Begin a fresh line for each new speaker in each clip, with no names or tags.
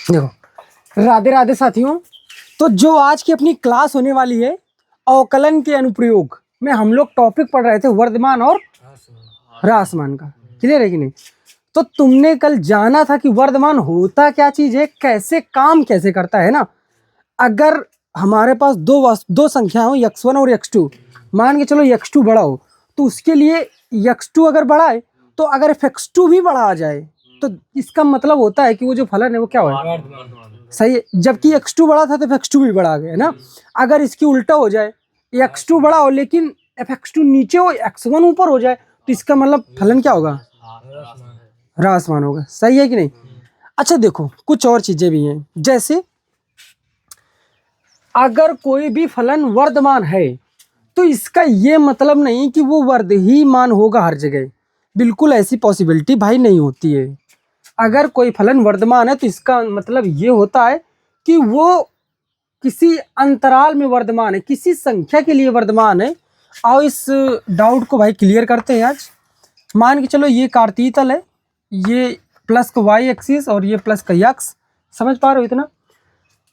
देखो, राधे राधे साथियों। तो जो आज की अपनी क्लास होने वाली है, अवकलन के अनुप्रयोग में हम लोग टॉपिक पढ़ रहे थे वर्धमान और ह्रासमान का। क्लियर है कि नहीं? तो तुमने कल जाना था कि वर्धमान होता क्या चीज है, कैसे काम कैसे करता है ना। अगर हमारे पास दो संख्या हो x1 और x2, मान के चलो x2 बड़ा हो तो उसके लिए x2 अगर बड़ा है तो अगर x2 भी बड़ा आ जाए तो इसका मतलब होता है कि वो जो फलन है वो क्या है, सही है। जबकि x2 बड़ा था तो x2 भी बड़ा आ गया ना। अगर इसकी उल्टा हो जाए, x2 बड़ा हो लेकिन fx2 नीचे हो, x1 ऊपर हो जाए तो इसका मतलब फलन क्या होगा, ह्रासमान होगा। सही है कि नहीं? अच्छा देखो, कुछ और चीजें भी हैं। जैसे अगर कोई भी फलन वर्धमान है तो इसका ये मतलब नहीं कि वो वर्ध ही मान होगा हर जगह। बिल्कुल ऐसी पॉसिबिलिटी भाई नहीं होती है। अगर कोई फलन वर्धमान है तो इसका मतलब ये होता है कि वो किसी अंतराल में वर्धमान है, किसी संख्या के लिए वर्धमान है। आओ इस डाउट को भाई क्लियर करते हैं आज। मान के चलो ये कार्तीय तल है, ये प्लस का वाई एक्सिस और ये प्लस का एक्स। समझ पा रहे हो इतना?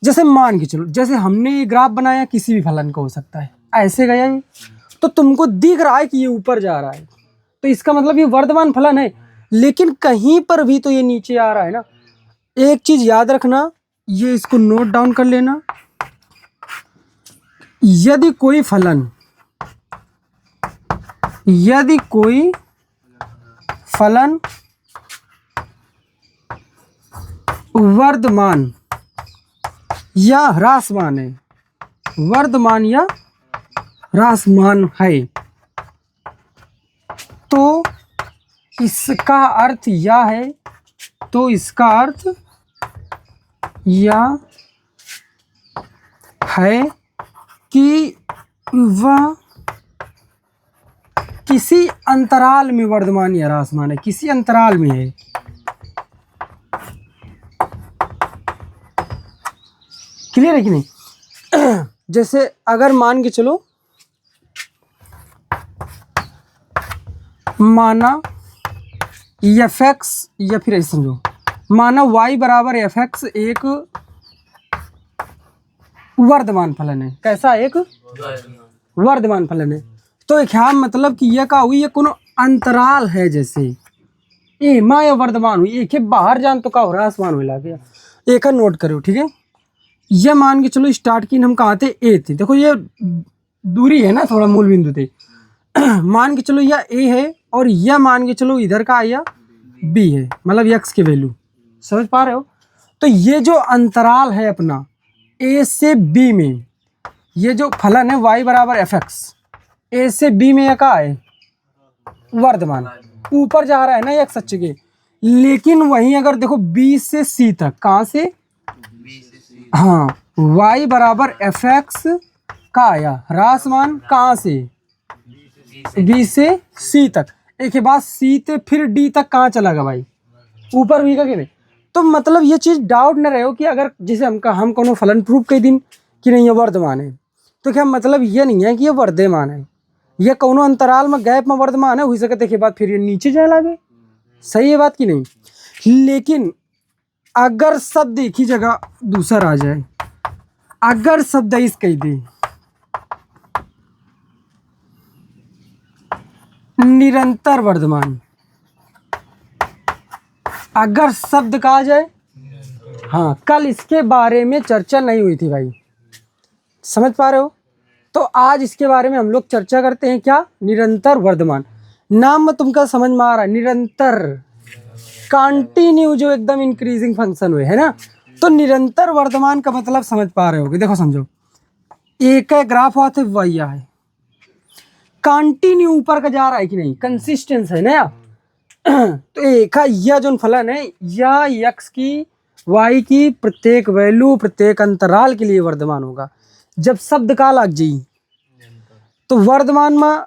जैसे मान के चलो, जैसे हमने ये ग्राफ बनाया, किसी भी फलन का हो सकता है, ऐसे गया ये तो तुमको दिख रहा है कि ये ऊपर जा रहा है तो इसका मतलब ये वर्धमान फलन है। लेकिन कहीं पर भी तो ये नीचे आ रहा है ना। एक चीज याद रखना, ये इसको नोट डाउन कर लेना। यदि कोई फलन वर्धमान या ह्रासमान है, वर्धमान या ह्रासमान है, तो इसका अर्थ यह है, तो इसका अर्थ यह है कि वह किसी अंतराल में वर्धमान या ह्रासमान है, किसी अंतराल में है। क्लियर है कि नहीं? जैसे अगर मान के चलो, माना fx, या फिर ऐसे समझो, माना y बराबर fx एक वर्धमान फलन है। कैसा? एक वर्धमान फलन है। तो क्या मतलब कि यह का हुई, ये कोनो अंतराल है। जैसे ए माँ या वर्धमान हुई, एक बाहर जान तो का ह्रासमान हो गया। एक नोट करो, ठीक है? यह मान के चलो स्टार्ट की हम कहाँ थे, ए थे। देखो ये दूरी है ना थोड़ा मूल बिंदु थे। मान के चलो यह ए है और यह मान के चलो इधर का या बी है, मतलब एक्स की वैल्यू। समझ पा रहे हो? तो ये जो अंतराल है अपना ए से बी में, ये जो फलन है y बराबर एफ एक्स, ए से बी में यह का है वर्धमान, ऊपर जा रहा है ना एक्स अक्ष के। लेकिन वहीं अगर देखो बी से सी तक, कहाँ से, हाँ, y बराबर एफ एक्स का आया ह्रासमान कहाँ से, बी से सी तक। एक बात सी से फिर डी तक कहाँ चला गया भाई, ऊपर हुई का कि नहीं? तो मतलब ये चीज डाउट न रहे हो कि अगर जैसे हम कोनो फलन प्रूफ कर दिन कि नहीं ये वर्धमान है, तो क्या मतलब ये नहीं है कि ये वर्धमान है। ये कोनो अंतराल में गैप में वर्धमान है, हुई सके के बाद फिर ये नीचे जाए लागे। सही है बात कि नहीं? लेकिन अगर शब्द एक ही जगह दूसरा आ जाए, अगर शब्द इस कह दे निरंतर वर्धमान, अगर शब्द कहा जाए, हाँ, कल इसके बारे में चर्चा नहीं हुई थी भाई। समझ पा रहे हो? तो आज इसके बारे में हम लोग चर्चा करते हैं। क्या? निरंतर वर्धमान। नाम में तुमका समझ में आ रहा है, निरंतर, कंटिन्यू, जो एकदम इंक्रीजिंग फंक्शन हुए है ना। तो निरंतर वर्धमान का मतलब समझ पा रहे होगे। देखो समझो, एक ग्राफ आते वही है, कंटिन्यू ऊपर का जा रहा है कि नहीं, कंसिस्टेंस है ना। तो एक यह जो फलन है, या x की y की प्रत्येक वैल्यू प्रत्येक अंतराल के लिए वर्धमान होगा। जब शब्द का लग जाई तो वर्धमान में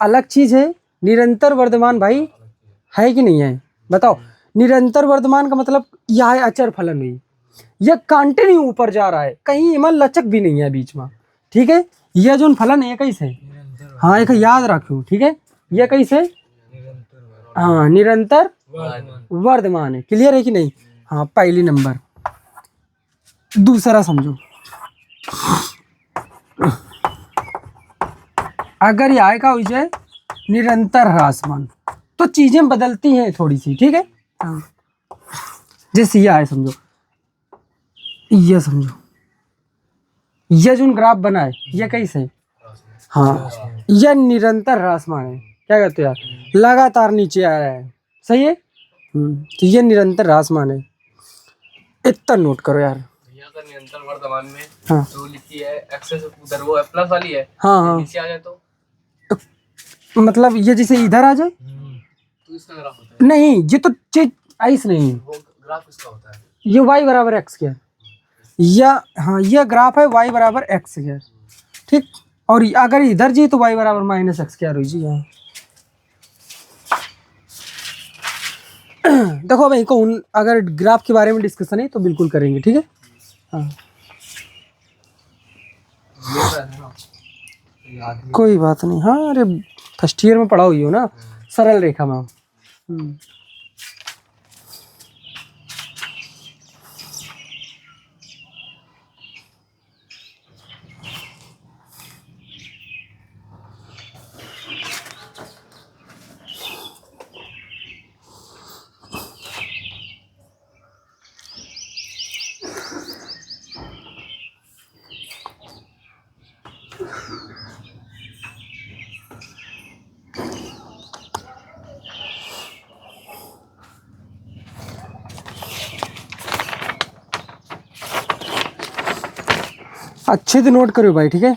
अलग चीज है, निरंतर वर्धमान भाई है कि नहीं है? बताओ। निरंतर वर्धमान का मतलब यह है अचर फलन हुई, यह कंटिन्यू ऊपर जा रहा है, कहीं इमल लचक भी नहीं है बीच में। ठीक है? यह जो फलन है कैसे, हाँ, एक याद रखो, ठीक है? यह कैसे, हाँ, निरंतर वर्धमान है। क्लियर है कि नहीं? हाँ, पहली नंबर। दूसरा समझो, अगर ये का हो जाए निरंतर ह्रासमान तो चीजें बदलती हैं थोड़ी सी, ठीक है। हाँ, जैसे ये आए समझो, ये समझो, ये जो ग्राफ बना है ये कैसे, हाँ ये निरंतर ह्रासमान है, क्या कहते हो यार, लगातार नीचे आ रहा है, सही है। तो ये निरंतर ह्रासमान है, इतना नोट करो यार।
अगर निरंतर वर्तमान में
हाँ
जो लिखी है एक्सेस उधर वो प्लस वाली है,
हाँ हाँ,
नीचे आ जाए तो
मतलब ये जैसे इधर आ जाए
तो इसका ग्राफ होता है।
नहीं, ये तो चीज आइस नहीं,
वो ग्राफ इसका होता है,
ये y बराबर x क्या, या हाँ ये ग्राफ है y बराबर x क्या, ठीक। और अगर इधर जी तो y बराबर माइनस एक्स क्या जी। हाँ देखो भाई को अगर ग्राफ के बारे में डिस्कशन है तो बिल्कुल करेंगे, ठीक है। हाँ कोई बात नहीं, हाँ अरे फर्स्ट ईयर में पढ़ा हुई हो ना, सरल रेखा में। अच्छे से नोट करो भाई, ठीक है।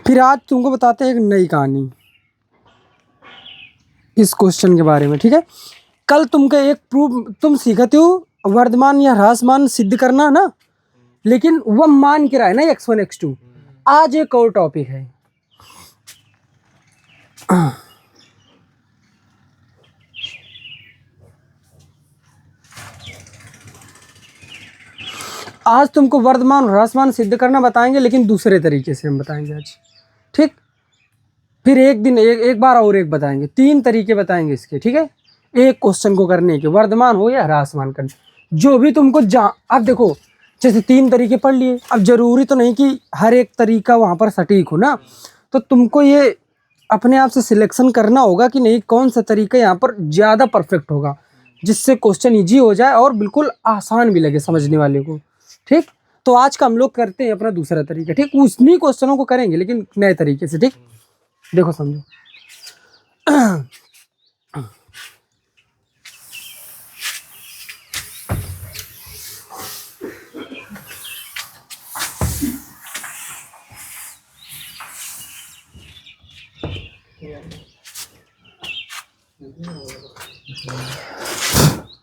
फिर आज तुमको बताते हैं एक नई कहानी इस क्वेश्चन के बारे में, ठीक है। कल तुमको एक प्रूफ तुम सीखते हो वर्धमान या ह्रासमान सिद्ध करना ना, लेकिन वह मान के रहा है ना x1 x2। आज एक और टॉपिक है, आज तुमको वर्धमान और ह्रासमान सिद्ध करना बताएंगे, लेकिन दूसरे तरीके से हम बताएंगे आज, ठीक। फिर एक दिन एक बार और एक बताएंगे, 3 तरीके बताएंगे इसके, ठीक है, एक क्वेश्चन को करने के, वर्धमान हो या ह्रासमान करने, जो भी तुमको अब देखो जैसे 3 तरीके पढ़ लिए, अब जरूरी तो नहीं कि हर एक तरीका वहाँ पर सटीक हो ना, तो तुमको ये अपने आप से सिलेक्शन करना होगा कि नहीं कौन सा तरीका यहाँ पर ज़्यादा परफेक्ट होगा, जिससे क्वेश्चन ईजी हो जाए और बिल्कुल आसान भी लगे समझने वाले को, ठीक। तो आज का हम लोग करते हैं अपना दूसरा तरीका, ठीक, उन्हीं क्वेश्चनों को करेंगे लेकिन नए तरीके से, ठीक। देखो समझो,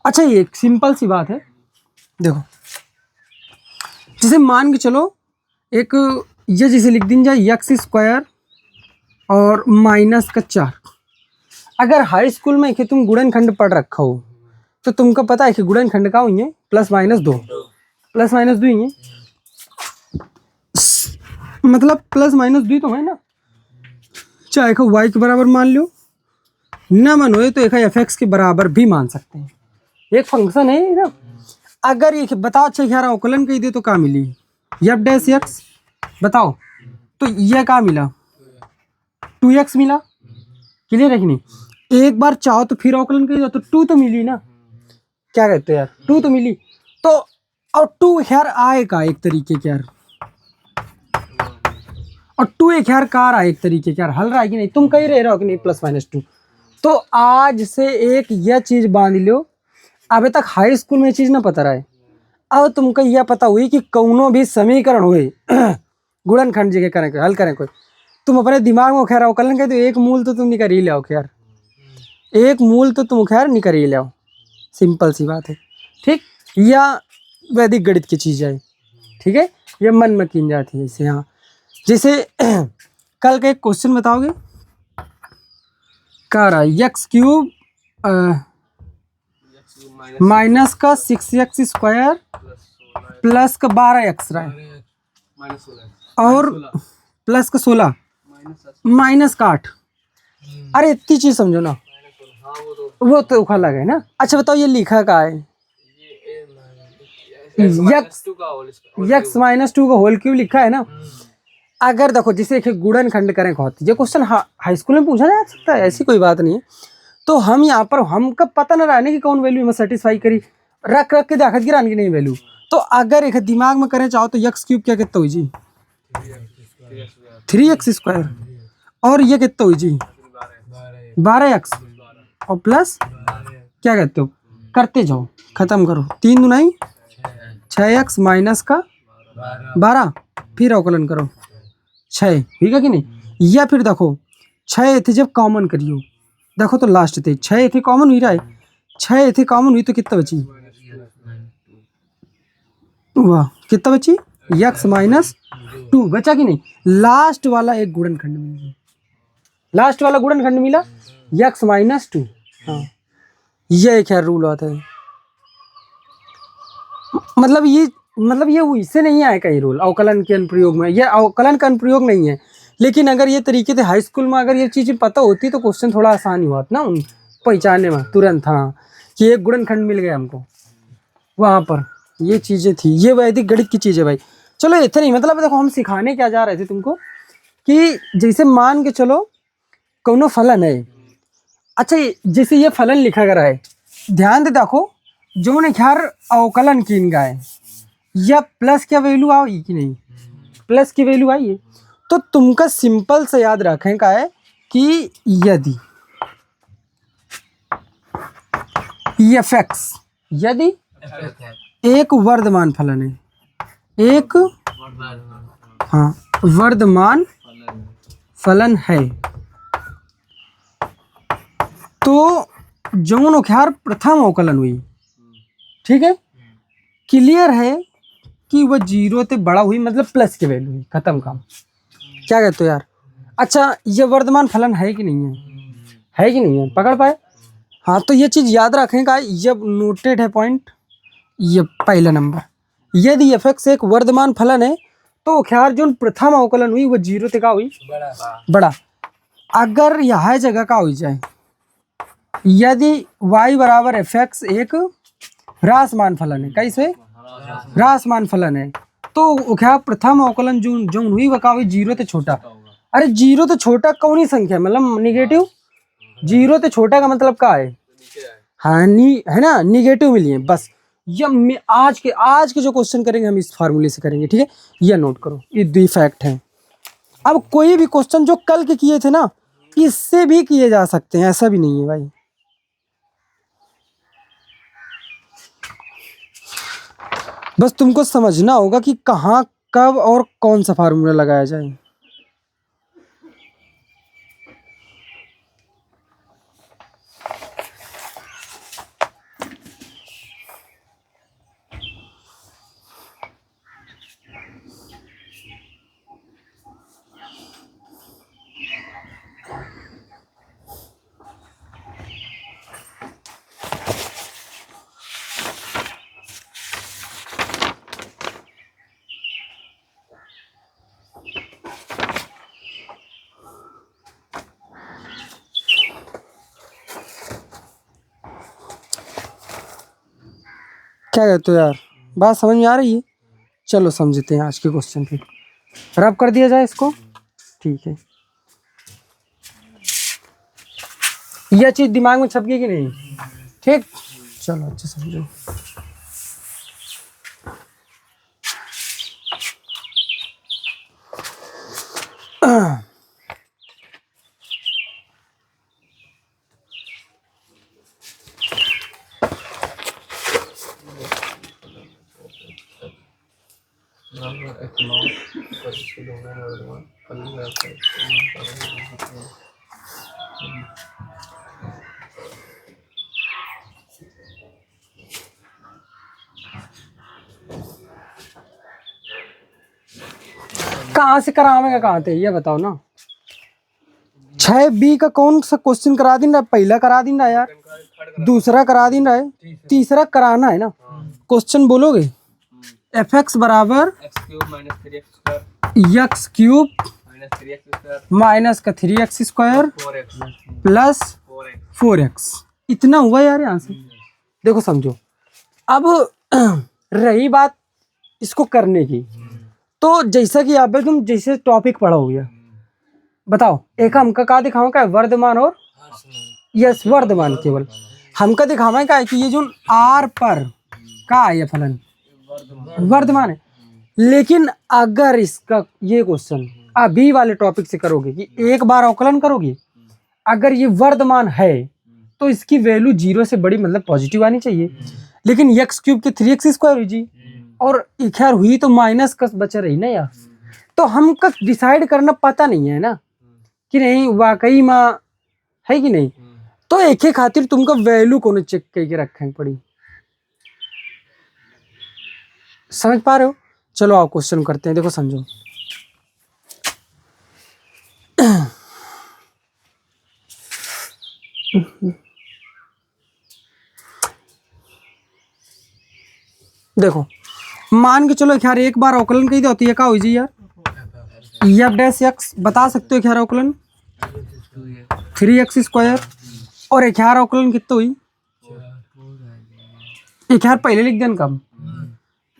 अच्छा ये एक सिंपल सी बात है, देखो जैसे मान के चलो एक ये जैसे लिख दी जाए x² और -4। अगर हाई स्कूल में कि तुम गुणनखंड पढ़ रखा हो तो तुमको पता है कि गुणनखंड का हुई है +-2, +-2 ही है, मतलब +-2 तो है ना, चाहे को y के बराबर मान लो ना मानो तो एक f(x) के बराबर भी मान सकते हैं, एक फंक्शन है ना। अगर ये बताओ अच्छा यार अवकलन कही दे तो क्या मिली, f'(x) बताओ, तो ये क्या मिला 2x मिला, क्लियर है कि नहीं। एक बार चाहो तो फिर अवकलन कही दो तो 2 तो मिली ना, क्या कहते हो यार 2 तो मिली, तो और 2 यार आएगा एक तरीके के यार, और 2 एक यार कार आए एक तरीके के यार, हल रहा है कि नहीं, तुम कही रहे हो कि नहीं +-2। तो आज से एक यह चीज बांध लो, अभी तक हाई स्कूल में चीज ना पता रहा है, अब तुमको यह पता हुई कि कौनो भी समीकरण हुए गुणनखंड जगह करें कोई हल करें कोई, तुम अपने दिमाग में खैर अवकलन कहते हो एक मूल तो तुम निकाल ही ले खैर, एक मूल तो तुम खैर निकाल ही ले, सिंपल सी बात है, ठीक। या वैदिक गणित की चीज़ है, ठीक है, ये मन में की जाती है इसे। हाँ जैसे कल का एक क्वेश्चन बताओगे, क्या रहा x³ माइनस का 6x स्क्वायर प्लस का 12x रहा है
-16
और प्लस का 16 माइनस का 8। अरे इतनी चीज समझो ना,
हाँ
वो तो अलग है ना। अच्छा बताओ ये लिखा का है
x-2 का होल स्क्वायर
x माइनस 2 का होल क्यूब लिखा है ना। अगर देखो जिसे एक गुणन खंड करें कहते, ये क्वेश्चन हाई स्कूल में पूछा जा सकता है, ऐसी कोई बात नहीं है। तो हम यहाँ पर हमका पता ना रहने की कौन वैल्यू में सेटिस्फाई करी, रख रख के दाखत गिराने की नहीं वैल्यू। तो अगर एक दिमाग में करें चाहो तो x क्यूब क्या कितना हुई जी 3x स्क्वायर, और ये कितना हुई जी 12x, और प्लस क्या कहते हो, करते जाओ खत्म करो, 3 दुनाई 6x माइनस का 12, फिर अवकलन करो 6, ठीक है कि नहीं। या फिर देखो 6 थे जब कॉमन करियो, देखो तो लास्ट थे 6 थे कॉमन हुई रहा है, 6 थे कॉमन हुई तो कितना बची, वाह कितना बची x माइनस 2 बचा कि नहीं। लास्ट वाला एक गुणनखंड मिल गया, लास्ट वाला गुणनखंड मिला x माइनस 2। हाँ ये एक रूल आता है, मतलब ये इससे नहीं आया कहीं रूल अवकलन के अनुप्रयोग में, ये अवकलन का अनुप्रयोग नहीं है। लेकिन अगर ये तरीके से हाई स्कूल में अगर ये चीज़ें पता होती तो क्वेश्चन थोड़ा आसान ही होता ना उन पहचानने में तुरंत। हाँ कि एक गुणनखंड मिल गया हमको, वहाँ पर ये चीज़ें थी, ये वैदिक गणित की चीज़ें भाई। चलो इतना नहीं, मतलब देखो हम सिखाने क्या जा रहे थे तुमको कि जैसे मान के चलो कौनो फलन है, अच्छा जैसे ये फलन लिखा गया है, ध्यान दे देखो जो ने ख्यार अवकलन की गाय या प्लस क्या वैल्यू आई कि नहीं, प्लस की वैल्यू आई है, तो तुमका सिंपल से याद रखें का है कि यदि fx यदि एक वर्धमान फलन है, एक हाँ वर्धमान फलन है, तो जौन ख्यार प्रथम अवकलन हुई, ठीक है क्लियर है कि वह 0 से बड़ा हुई, मतलब प्लस की वैल्यू हुई, खत्म काम। क्या कहते हो यार। अच्छा ये वर्धमान फलन है कि नहीं है कि नहीं है, पकड़ पाए। हाँ तो ये चीज़ याद रखें का, जब नोटेड है पॉइंट, ये पहला नंबर, यदि fx एक वर्धमान फलन है तो ख्यार जो प्रथम अवकलन हुई वो 0 से का हुई बड़ा। अगर यह जगह का हो जाए यदि y बराबर fx एक ह्रासमान फलन है, कैसे ह्रासमान फलन है, तो क्या प्रथम अवकलन जो जो हुई वह का हुई 0 से छोटा। अरे 0 से छोटा कौन ही संख्या, मतलब निगेटिव, 0 से छोटा का मतलब क्या है, हाँ है ना निगेटिव मिलिए बस। ये आज के जो क्वेश्चन करेंगे हम इस फार्मूले से करेंगे, ठीक है ये नोट करो, ये 2 फैक्ट हैं। अब कोई भी क्वेश्चन जो कल के किए थे ना इससे भी किए जा सकते हैं, ऐसा भी नहीं है भाई। बस तुमको समझना होगा कि कहाँ कब और कौन सा फार्मूला लगाया जाए। क्या कहते हो यार, बात समझ में आ रही है। चलो समझते हैं आज के क्वेश्चन पे, रब कर दिया जाए इसको, ठीक है। यह चीज दिमाग में छप गई कि नहीं, ठीक चलो अच्छा समझो। कहाँ से करावेगा, कहाँ थे ये बताओ ना। 6B का कौन सा क्वेश्चन करा दिन रहा है? पहला करा दिन रहा है यार, दूसरा करा दिन रहा है, तीसरा कराना है ना। क्वेश्चन बोलोगे एफ एक्स बराबर
x cube minus 3x square
x cube
minus 3x square
minus का 3x square
4x
plus 4x। इतना हुआ यार यहाँ से। देखो समझो, अब रही बात इसको करने की, तो जैसा कि यहाँ पे तुम जैसे टॉपिक पढ़ोगे, बताओ एक हमका का दिखाओ का वर्धमान और यस वर्धमान, केवल हमका दिखावा का है कि ये जो आर पर का है ये फलन वर्धमान है। लेकिन अगर इसका ये क्वेश्चन अभी वाले टॉपिक से करोगे कि एक बार अवकलन करोगे, अगर ये वर्धमान है तो इसकी वैल्यू 0 से बड़ी मतलब पॉजिटिव आनी चाहिए। लेकिन एक्स क्यूब के 3x स्क्वायर हुई जी, और खैर हुई तो माइनस का बचा रही ना यार, तो हमका डिसाइड करना पता नहीं है ना कि नहीं वाकई में है कि नहीं। तो एक ही खातिर तुमका वैल्यू को चेक करके रखनी पड़ी। समझ पा रहे हो? चलो आओ क्वेश्चन करते हैं। देखो समझो, देखो मान के चलो यार एक बार अवकलन कही होती है क्या हुई जी यार, एफ डैश एक्स बता सकते हो यार अवकलन 3x स्क्वायर, और एक यार अवकलन कितना हुई एक यार पहले लिख देन कम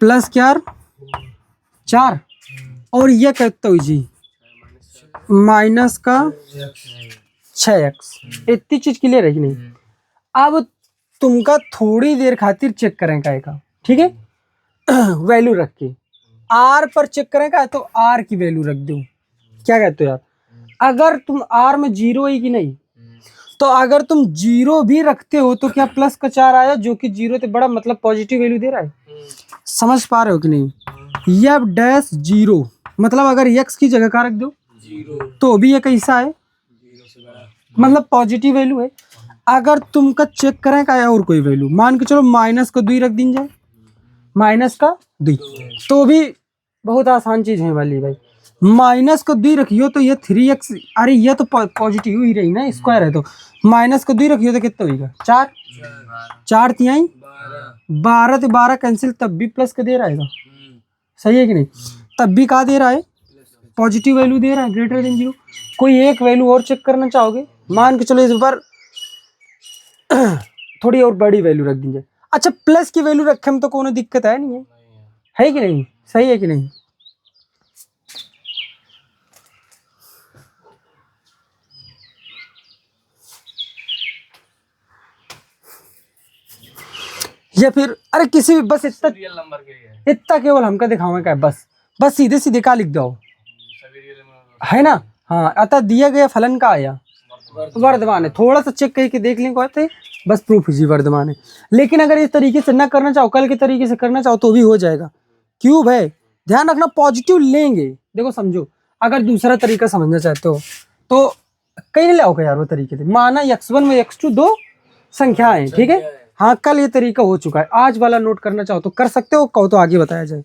प्लस क्या 4, और ये कहते हुई जी माइनस का 6x। इतनी चीज क्लियर है कि नहीं? अब तुमका थोड़ी देर खातिर चेक करें का, ठीक है, वैल्यू रख के आर पर चेक करें का, तो आर की वैल्यू रख दो। क्या कहते हो यार, अगर तुम आर में 0 है कि नहीं, तो अगर तुम 0 भी रखते हो तो क्या प्लस का 4 आया, जो कि 0 से बड़ा मतलब पॉजिटिव वैल्यू दे रहा है। समझ पा रहे हो कि नहीं? एफ डैश 0 मतलब अगर x की जगह का रख दो
0
तो भी ये कैसा है, मतलब पॉजिटिव वैल्यू है। अगर तुमका चेक करें का और कोई वैल्यू, मान के चलो माइनस का 2 रख दी जाए, माइनस का 2, तो भी बहुत आसान चीज है वाली भाई। माइनस को 2 रखियो तो ये 3x, अरे ये तो पॉजिटिव ही रही ना, स्क्वायर है, तो माइनस को 2 रखियो तो कितना होगा 4, 4 तिहाई 12, तो 12 कैंसिल, तब भी प्लस का दे रहा है। सही है कि नहीं? तब भी कहा दे रहा है, पॉजिटिव वैल्यू दे रहा है, ग्रेटर देन 0। कोई एक वैल्यू और चेक करना चाहोगे, मान के चलो इस बार थोड़ी और बड़ी वैल्यू रख दीजिए। अच्छा प्लस की वैल्यू रखे में तो कोई दिक्कत है नहीं है कि नहीं? सही है कि नहीं? या फिर अरे किसी भी बस इतना
रियल नंबर के लिए है।
इतना केवल हमका दिखावा का है, बस बस सीधे सीधे का लिख दो,
सभी रियल नंबर
है ना। हाँ, अतः दिया गया फलन का आया वर्धमान है। थोड़ा सा चेक करके देख लें को थे, बस प्रूफ जी वर्धमान है। लेकिन अगर इस तरीके से ना करना चाहो, कल के तरीके से करना चाहो तो भी हो जाएगा। क्यूब है, ध्यान रखना पॉजिटिव लेंगे। देखो समझो, अगर दूसरा तरीका समझना चाहते हो तो कहीं नहीं लाओगे यार वो तरीके से। माना x1 में x2 दो संख्याएं, ठीक है। हाँ कल ये तरीका हो चुका है, आज वाला नोट करना चाहो तो कर सकते हो, कहो तो आगे बताया जाए,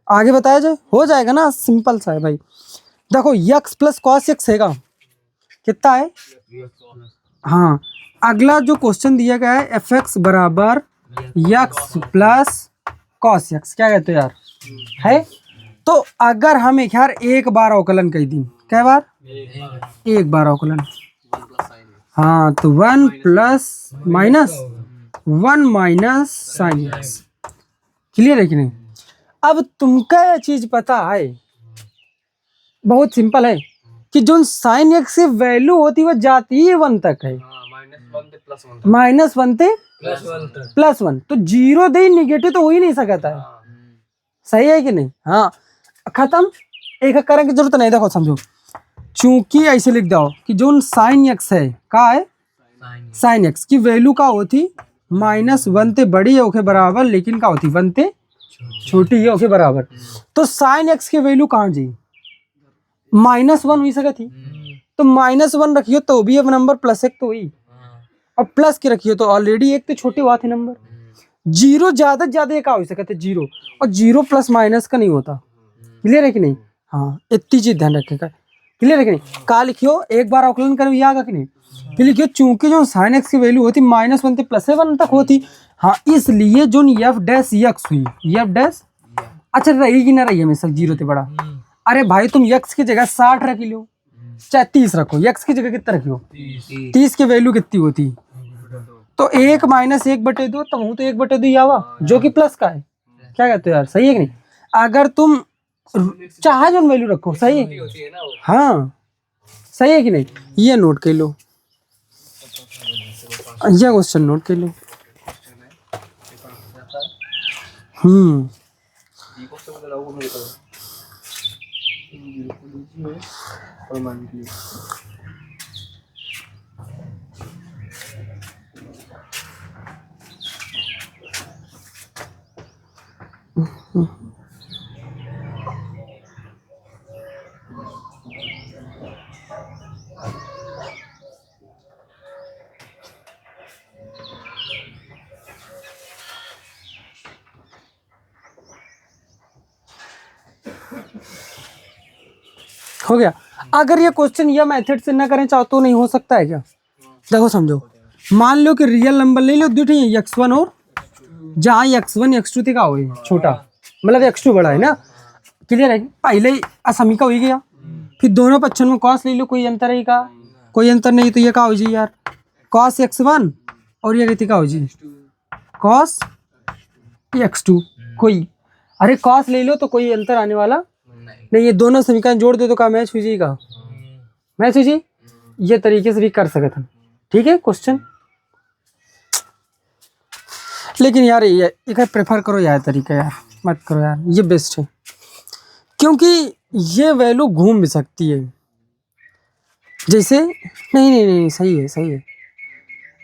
आगे बताया जाए, हो जाएगा ना, सिंपल सा है भाई। देखो x प्लस कॉस एक्स हैगा, कितना है? हाँ, अगला जो क्वेश्चन दिया गया है एफ एक्स बराबर x प्लस कॉस एक्स, क्या कहते हो यार, है। तो अगर हम यार एक बार अवकलन कर दी, क्या बार? एक बार अवकलन, हाँ तो 1 plus minus 1 minus sine x. Clear है कि नहीं? अब तुमका यह चीज पता है, बहुत सिंपल है कि जो साइन एक्स की वैल्यू होती है वो जाती ही 1 तक है,
-1 से +1
-1 से +1, तो 0 दे निगेटिव तो हो ही नहीं सकता है। सही है कि नहीं? हाँ खत्म, एक करने की जरूरत नहीं। देखो समझो, चूंकि ऐसे लिख दो कि जो साइन एक्स है का है, साइन एक्स की वैल्यू का होती -1 से बड़ी है ओके बराबर, लेकिन का होती 1 से छोटी है ओके बराबर। तो साइन एक्स की वैल्यू कहाँ जी -1 हुई सकती थी, तो -1 रखियो तो भी अब नंबर +1 तो हुई, और प्लस के रखियो तो ऑलरेडी एक तो छोटे हुआ थे नंबर। 0 ज्यादा का हो सकता है 0, और 0 प्लस माइनस का नहीं होता। क्लियर है कि नहीं? हाँ इतनी चीज ध्यान रखेगा। क्लियर है कि नहीं? का लिखियो एक बार अवकलन करो, ये आगा कि नहीं? फिर लिखियो चूंकि जो साइन एक्स की वैल्यू होती -1 से +1 तक होती, हाँ इसलिए जो एफ डैश एक्स हुई, एफ डैश अच्छा रहेगी ना रही हमेशा 0 से बड़ा। अरे भाई तुम x की जगह 60 रख लो, चाहे 30 रखो, x की जगह कितना रखियो 30 की वैल्यू कितनी होती? तो 1 - 1/2, तब हूँ तो 1/2 ही आवा, जो कि प्लस का है। क्या कहते हो यार, सही है कि नहीं? अगर तुम चाहे जो वैल्यू रखो, सही है?
होती है ना वो।
हाँ सही है कि नहीं? ये नोट कर लो, ये क्वेश्चन नोट कर लो। हो गया। अगर ये क्वेश्चन या मेथड से ना करें चाहो तो नहीं हो सकता है क्या? देखो समझो, मान लो कि रियल नंबर ले लो दूठे x1 और जहाँ x1 x2 तक हो छोटा, मतलब x2 बड़ा है ना, क्लियर है? पहले ही असमी का हो ही गया, फिर दोनों पक्षों में कॉस ले लो, कोई अंतर है का? कोई अंतर नहीं, तो ये का हो जी यार कॉस x1 और ये कहती का हो जी कॉस x2, कोई अरे कॉस ले लो तो कोई अंतर आने वाला नहीं, ये दोनों समीकरण जोड़ दो तो का मैच हो जाएगा, मैच हो जी। ये तरीके से भी कर सकते हैं, ठीक है क्वेश्चन। लेकिन यार ये प्रेफर करो यार तरीका, यार मत करो यार, ये बेस्ट है, क्योंकि ये वैल्यू घूम भी सकती है जैसे। नहीं नहीं नहीं सही है, सही है।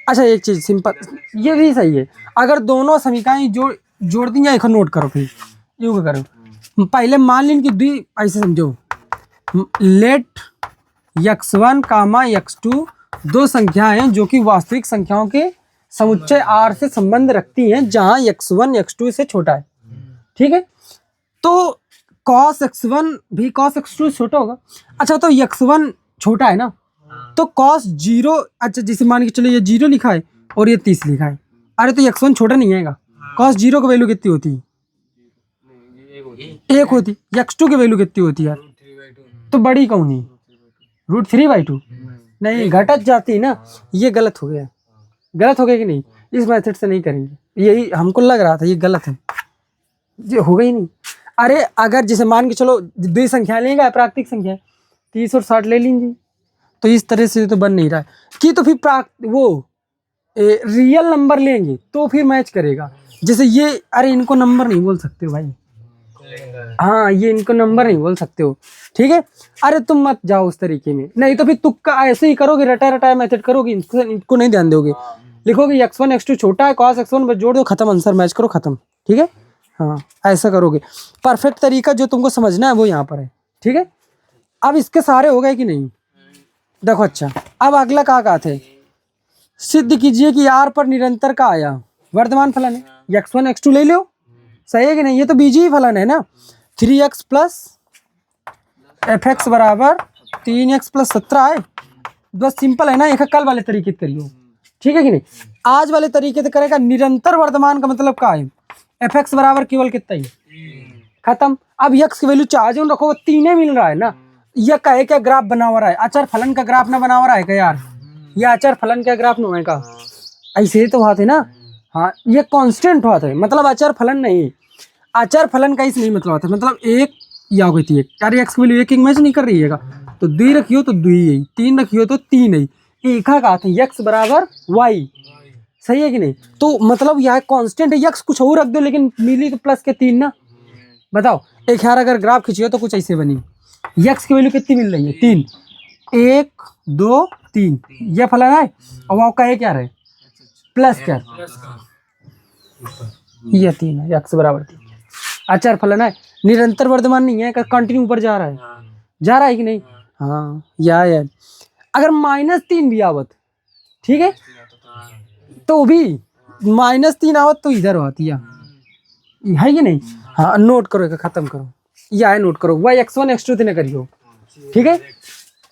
अच्छा एक चीज सिंपल, ये भी सही है, अगर दोनों समीकरण जोड़ दी जाए, नोट करो फिर यूँ करो। पहले मान लीजिए कि दुई, ऐसे समझो, लेट x1, x2 दो संख्याएं हैं जो कि वास्तविक संख्याओं के समुच्चय r से संबंध रखती हैं जहां x1 x2 से छोटा है, ठीक है? तो cos x1 भी cos x2 से छोटा होगा। अच्छा तो x1 छोटा है ना, तो cos 0, अच्छा जैसे मान के चलो ये 0 लिखा है और ये 30 लिखा है, अरे तो x1 छोटा नहीं आएगा, cos 0 की वैल्यू कितनी होती? 1 होती। x2 की वैल्यू कितनी होती यार? तो बड़ी कौन है? √3/2 नहीं, घटत जाती ना, ये गलत हो गया, गलत हो गया कि नहीं? इस मेथड से नहीं करेंगे, यही हमको लग रहा था, ये गलत है, ये हो गई नहीं। अरे अगर जैसे मान के चलो दो संख्या लेंगे, प्राकृतिक संख्या 30 और 60 ले लेंगे, तो इस तरह से तो बन नहीं रहा है कि, तो फिर वो रियल नंबर लेंगे तो फिर मैच करेगा। जैसे ये, अरे इनको नंबर नहीं बोल सकते हो भाई, हाँ ये इनको नंबर नहीं बोल सकते हो, ठीक है? अरे तुम मत जाओ उस तरीके में, नहीं तो फिर तुक्का ऐसे ही करोगे, रटा रटाया मेथड करोगे, इनको नहीं ध्यान दोगे, लिखोगे x1 x2 छोटा है, cos x1 बस जोड़ दो, खत्म, आंसर मैच करो, खत्म, ठीक है? हाँ ऐसा करोगे। परफेक्ट तरीका जो तुमको समझना है वो यहाँ पर है, ठीक है? अब इसके सारे हो गए कि नहीं? देखो अच्छा, अब अगला कहा थे, सिद्ध कीजिए कि r पर निरंतर का आया वर्तमान फलन है, x1 x2 ले लो, सही है कि नहीं? ये तो बीजीय फलन है ना, 3x प्लस fx बराबर 3x प्लस 17 है, बस सिंपल है ना, एक कल वाले तरीके से करियो, ठीक है कि नहीं? आज वाले तरीके से करेगा, निरंतर वर्तमान का मतलब क्या है? fx बराबर केवल कितना ही, खत्म। अब x की वैल्यू चाहे जो रखो, 3 मिल रहा है ना, यह कहे क्या ग्राफ बना हुआ है, अचर फलन का ग्राफ ना बना हुआ है क्या यार? ये अचर फलन का ग्राफ न का, ऐसे तो हुआ थे ना, हाँ ये कांस्टेंट हुआ था, मतलब अचर फलन नहीं, अचर फलन का इसलिए मतलब आता है, मतलब एक या हो गई, यार एक्स की वैल्यू एक मैच नहीं कर रही है, तो 2 रखियो तो 2 ही, 3 रखियो तो 3 ही, एक का था x बराबर y, सही है कि नहीं? तो मतलब यह कांस्टेंट है, x कुछ और रख दो लेकिन मिली तो प्लस के 3 ना। बताओ एक यार अगर ग्राफ खींचियो तो कुछ ऐसे बनी, x की वैल्यू कितनी मिल रही है? 3, 1 2 3, यह फलन है, और वहाँ का क्या है? प्लस क्या, ये 3 है, x बराबर 3, अचर फलन है, निरंतर वर्तमान नहीं है, कंटिन्यू ऊपर जा रहा है, जा रहा है कि नहीं? हाँ यार अगर -3 भी आवत, ठीक है, तो भी -3 आवत तो इधर आती है कि नहीं? हाँ नोट करो, खत्म करो, यह है नोट करो, वह x1 x2 न करियो, ठीक है?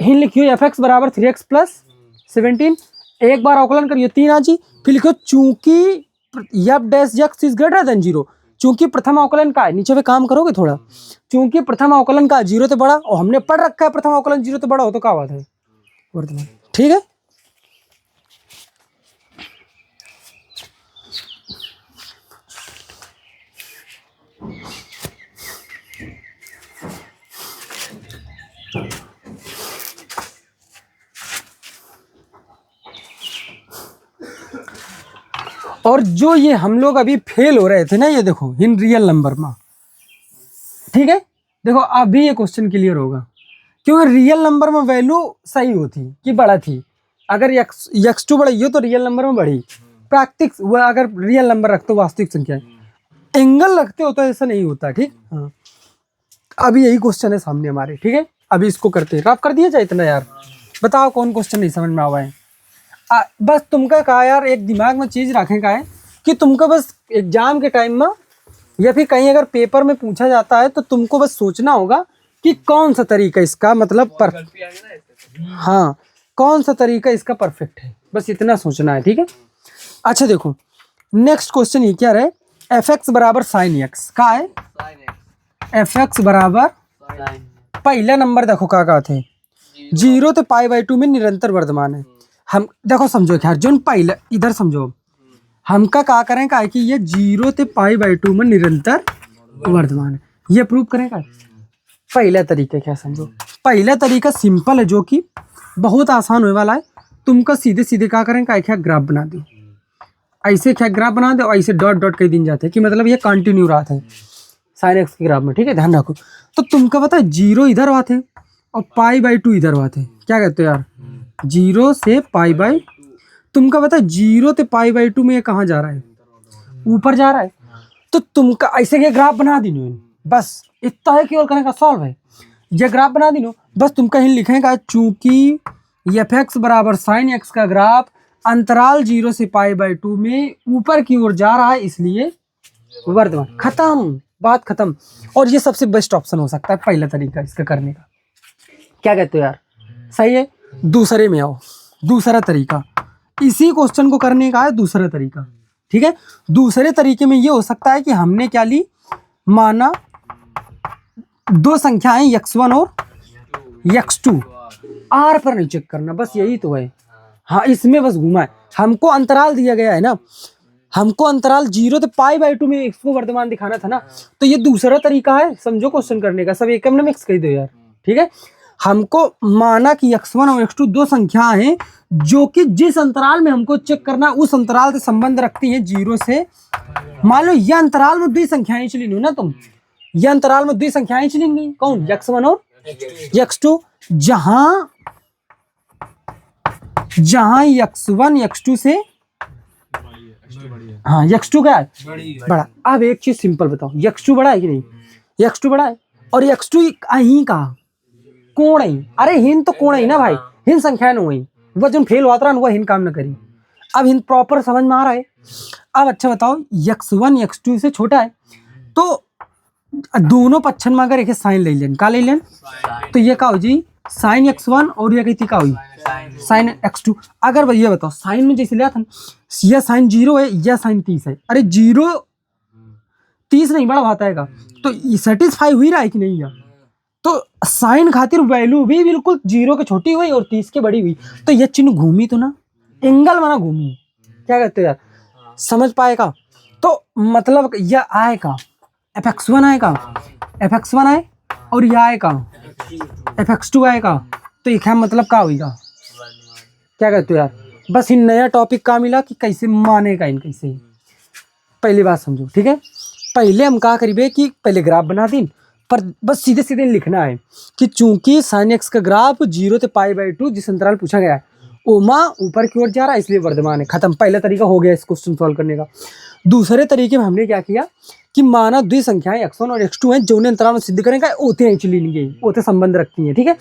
हिन लिखियो एफ एक्स बराबर 3x प्लस 17, एक बार अवकलन करियो 3 आजी, फिर लिखो चूंकि F dash x is greater than 0, चूंकि प्रथम अवकलन का है, नीचे पे काम करोगे थोड़ा, चूंकि प्रथम अवकलन का 0 से बड़ा, और हमने पढ़ रखा है प्रथम अवकलन 0 से बड़ा हो तो क्या बात है वर्तमान, ठीक है। और जो ये हम लोग अभी फेल हो रहे थे ना, ये देखो इन रियल नंबर में, ठीक है, देखो अभी ये क्वेश्चन क्लियर होगा, क्योंकि रियल नंबर में वैल्यू सही होती कि बड़ा थी, अगर x2 बड़ी हो तो रियल नंबर में बढ़ी, प्राकृतिक वह अगर रियल नंबर रखते हो वास्तविक संख्या, एंगल रखते हो तो ऐसा नहीं होता, ठीक। हाँ, अभी यही क्वेश्चन है सामने हमारे, ठीक है, अभी इसको करते हैं, रफ कर दिया जाए इतना यार, बताओ कौन क्वेश्चन नहीं समझ में आवा है। बस तुमका कहा यार, एक दिमाग में चीज़ रखें का है कि तुमको बस एग्जाम के टाइम में या फिर कहीं अगर पेपर में पूछा जाता है तो तुमको बस सोचना होगा कि कौन सा तरीका इसका मतलब हाँ, कौन सा तरीका इसका परफेक्ट है, बस इतना सोचना है, ठीक है। अच्छा देखो नेक्स्ट क्वेश्चन ये क्या रहे, एफ एक्स बराबर साइन एक्स का है, एफ एक्स बराबर पहला नंबर देखो क्या थे, 0 से π/2 में निरंतर वर्धमान है। हम देखो समझो यार, जो पहले इधर समझो, हमका क्या करें का है कि ये 0 से π/2 में निरंतर वर्धमान है, ये प्रूव करें का पहला तरीका क्या समझो, पहला तरीका सिंपल है जो कि बहुत आसान होने वाला है, तुमका सीधे सीधे क्या करें का क्या ग्राफ बना दो, ऐसे क्या ग्राफ बना दो, ऐसे डॉट डॉट कई दिन जाते हैं कि मतलब ये कंटिन्यू रहा है साइन एक्स के ग्राफ में, ठीक है, ध्यान रखो। तो तुमका पता है 0 इधर हुआ थे और π/2 इधर हुआ थे, क्या कहते हो यार, 0 से π/, तुमका पता है 0 से π/2 में ये कहाँ जा रहा है, ऊपर जा रहा है, तो तुमका ऐसे ये ग्राफ बना दिनो, बस इतना है केवल करने का सॉल्व है, ये ग्राफ बना दिनो, बस तुमका ही लिखेगा चूंकि एफ एक्स बराबर साइन एक्स का ग्राफ अंतराल 0 से π/2 में ऊपर की ओर जा रहा है, इसलिए वर्धमान, खत्म, बात खत्म। और ये सबसे बेस्ट ऑप्शन हो सकता है पहला तरीका इसका करने का, क्या कहते हो यार, सही है। दूसरे में आओ, दूसरा तरीका, इसी क्वेश्चन को करने का है दूसरा तरीका, ठीक है। दूसरे तरीके में ये हो सकता है कि हमने क्या ली, माना दो संख्याएं x1 और x2, आर पर नहीं चेक करना, बस यही तो है, हाँ इसमें बस घुमा है, हमको अंतराल दिया गया है ना, हमको अंतराल 0 से π/2 में x को वर्धमान दिखाना था ना, तो ये दूसरा तरीका है समझो क्वेश्चन करने का, सब एक में मिक्स कर दो यार, ठीक है। हमको माना कि x1 और x2 दो संख्याएं हैं जो कि जिस अंतराल में हमको चेक करना उस अंतराल से संबंध रखती हैं 0 से, मान लो ये अंतराल में दो संख्याएं चली ना, तुम ये अंतराल में दो संख्याएं चलेंगी, कौन, x1 और x2, जहां x1 x2 से, हाँ x2 क्या है बड़ा। अब एक चीज सिंपल बताओ, x2 बड़ा है कि नहीं, x2 बड़ा है, और x2 अहीं का कोण है, अरे हिन तो कोण है ना भाई, हिन संख्या न हुई, वह जो फेल हुआ था वह हिन काम न करी, अब हिन प्रॉपर समझ में आ रहा है। अब अच्छा बताओ x1 x2 से छोटा है, तो दोनों पक्षन में अगर एक साइन ले लें, का ले लें, तो ये का हो जी साइन x1 और ये कहती का हुई साइन x2। अगर भैया बताओ साइन में जैसे लिया था, यह साइन 0 है या साइन 30 है, अरे 0 30 नहीं बड़ा भाता है, तो सेटिस्फाई हुई रहा है कि नहीं यार, तो साइन खातिर वैल्यू भी बिल्कुल 0 के छोटी हुई और 30 के बड़ी हुई, तो ये चिन्ह घूमी तो ना, एंगल माना घूमी, क्या कहते हो यार, समझ पाएगा। तो मतलब यह आएगा fx1 आएगा, fx1 आए और यह आएगा fx2 आएगा, तो ये क्या मतलब क्या होगा, क्या कहते हो यार। बस इन नया टॉपिक का मिला कि कैसे मानेगा इन, कैसे पहली बात समझो, ठीक है। पहले हम क्या करीबे कि पहले ग्राफ बना दी, पर बस सीधे सीधे लिखना है कि चूंकि साइन एक्स का ग्राफ 0 से π/2 जिस अंतराल पूछा गया है ओमा ऊपर की ओर जा रहा है, इसलिए वर्धमान है, खत्म। पहला तरीका हो गया इस क्वेश्चन सॉल्व करने का। दूसरे तरीके में हमने क्या किया कि माना दो संख्याएं x1 और x2 हैं, जो उन्हें अंतराल में सिद्ध करेंगे ओते चली गई, ओते संबंध रखती हैं, ठीक है।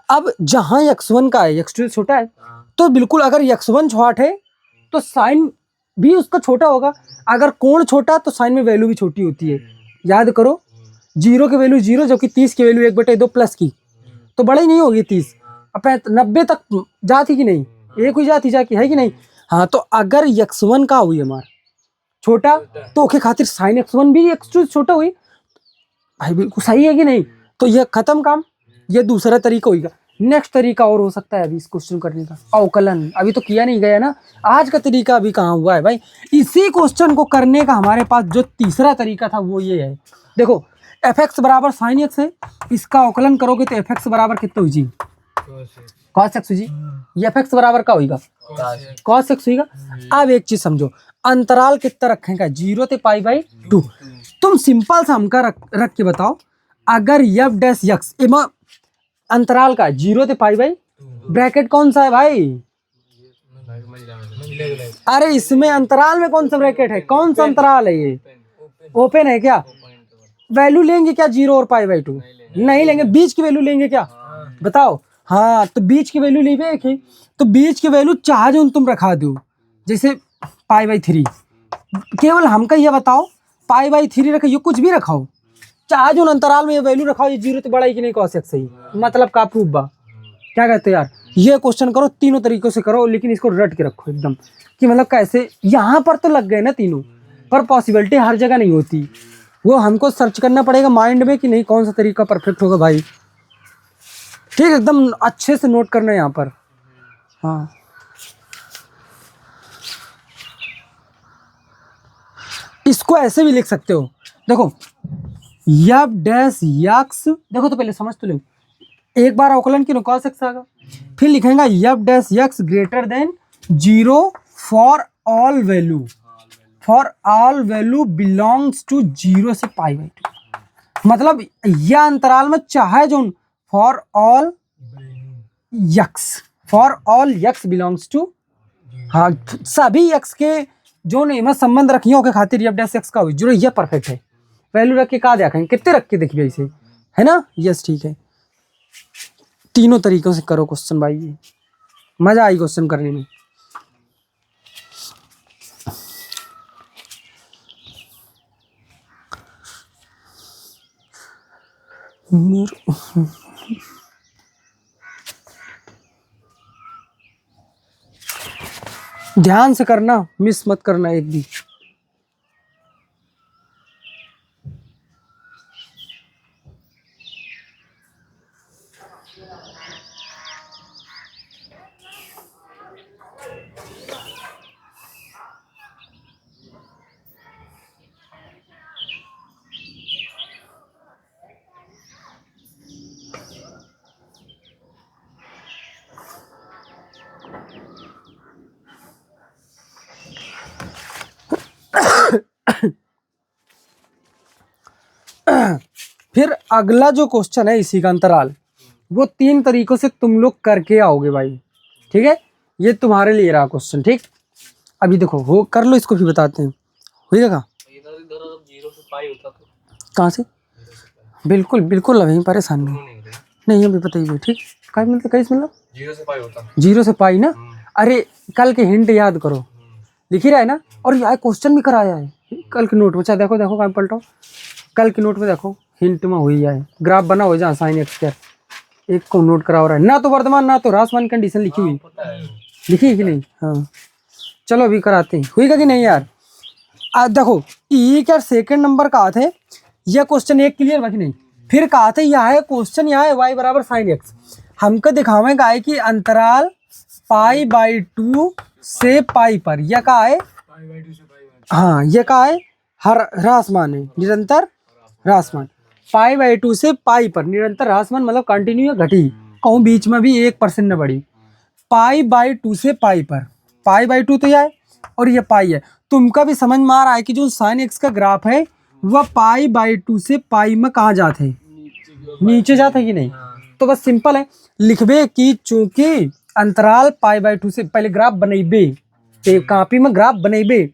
अब जहां x1 का है x2 छोटा है, तो बिल्कुल अगर x1 छोटा है तो साइन भी उसका छोटा होगा, अगर कोण छोटा तो साइन में वैल्यू भी छोटी होती है। याद करो 0 की वैल्यू 0 जबकि 30 की वैल्यू 1/2 प्लस की, तो बड़ा ही नहीं होगी 30, अब 90 तक जाती कि नहीं, एक हुई जाती जाके, है कि नहीं। हाँ तो अगर x1 का हुई हमारा छोटा तो ओके खातिर साइन x1 भी x2 छोटा हुई, भाई बिल्कुल सही है कि नहीं। तो ये खत्म काम, ये दूसरा तरीका होगा। नेक्स्ट तरीका और हो सकता है अभी इस क्वेश्चन करने का, अवकलन अभी तो किया नहीं गया ना, आज का तरीका अभी कहाँ हुआ है भाई। इसी क्वेश्चन को करने का हमारे पास जो तीसरा तरीका था वो ये है, देखो एफ एक्स बराबर साइन एक्स है, इसका अवकलन करोगे तो एफ एक्स बराबर कितना हुई जी, कॉस एक्स जी। ये एफ एक्स बराबर का होगा, कॉस एक्स होगा। अब एक चीज समझो, अंतराल कितना रखेगा, 0 से π/2। तुम सिंपल सा हमका रख के बताओ, अगर एफ डैश एक्स अंतराल का 0 से π/, ब्रैकेट कौन सा है भाई, अरे इसमें अंतराल में कौन सा ब्रैकेट है, कौन सा अंतराल है ये, ओपन है क्या। वैल्यू लेंगे क्या 0 और π/2, नहीं लेंगे, बीच की वैल्यू लेंगे क्या बताओ। हाँ तो बीच की वैल्यू ले एक, तो बीच की वैल्यू चाहे जो तुम रखा दो, जैसे π/3, केवल हमका ये बताओ π/3 रखे, ये कुछ भी रखाओ, चाहे जो अंतराल में ये वैल्यू रखाओ, ये 0 से बड़ा है कि नहीं cos x सही, मतलब का प्रूफ बा। क्या कहते हो यार, ये क्वेश्चन करो तीनों तरीकों से करो, लेकिन इसको रट के रखो एकदम कि मतलब कैसे, यहाँ पर तो लग गए ना तीनों, पर पॉसिबिलिटी हर जगह नहीं होती, वो हमको सर्च करना पड़ेगा माइंड में कि नहीं कौन सा तरीका परफेक्ट होगा भाई। ठीक, एकदम अच्छे से नोट करना है यहाँ पर। हाँ इसको ऐसे भी लिख सकते हो, देखो एफ डैश एक्स, देखो तो पहले समझ तो लो, एक बार अवकलन की cos x आएगा, फिर लिखेंगे f dash x greater than 0 for all value belongs to 0 से π/2। मतलब यह अंतराल में चाहे जो for all x belongs to, हाँ सभी x के जो नहीं संबंध रखियों के खातिर एफ डैश एक्स का हुई 0, यह परफेक्ट है। वैल्यू रख के कहा देखेंगे कितने रख के देखिए इसे, है ना। यस ठीक है, तीनों तरीकों से करो क्वेश्चन भाई, ये मजा आई क्वेश्चन करने में। ध्यान से करना, मिस मत करना एक भी। फिर अगला जो क्वेश्चन है इसी का अंतराल, वो 3 तरीकों से तुम लोग करके आओगे भाई, ठीक है। ये तुम्हारे लिए रहा क्वेश्चन, ठीक। अभी देखो वो कर लो, इसको भी बताते हैं, होगा कहाँ से, बिल्कुल बिल्कुल अभी परेशान नहीं अभी बताइए, ठीक। क्या मिलता, कैसे मतलब
0 से π होता,
0 से पाई ना। अरे कल के हिंट याद करो, लिख ही रहा है ना, और यार क्वेश्चन भी कराया है कल के नोट में। अच्छा देखो कहाँ पलटो, कल के नोट में देखो हिंट में हुई है, ग्राफ बना हो जहाँ साइन एक्स स्क्वायर, एक को नोट करा हो रहा है ना, तो वर्तमान ना तो ह्रासमान कंडीशन लिखी हुई, लिखी है कि नहीं। हाँ चलो अभी कराते हैं, हुई कि नहीं यार। देखो ई क्या सेकंड नंबर का थे, यह क्वेश्चन एक क्लियर बाकी नहीं। फिर कहा थे यह है क्वेश्चन, यहाँ है y बराबर साइन एक्स, हमको दिखावेगा है कि अंतराल π/2 से पाई पर, यह का है, हाँ यह का है ह्रासमान है, निरंतर ह्रासमान, π/2 से पाई पर निरंतर ह्रासमान, मतलब कंटिन्यू घटी, कहूँ बीच में भी 1% न बढ़ी, π/2 से पाई पर, π/2 तो यह है और ये पाई है। तुमका भी समझ में आ रहा है कि जो साइन एक्स का ग्राफ है वह π/2 से पाई में कहाँ जाते हैं, नीचे जाता है कि नहीं। तो बस सिंपल है, लिखबे कि चूंकि अंतराल π/2 से, पहले ग्राफ बनेबे, कॉपी में ग्राफ बनेबे,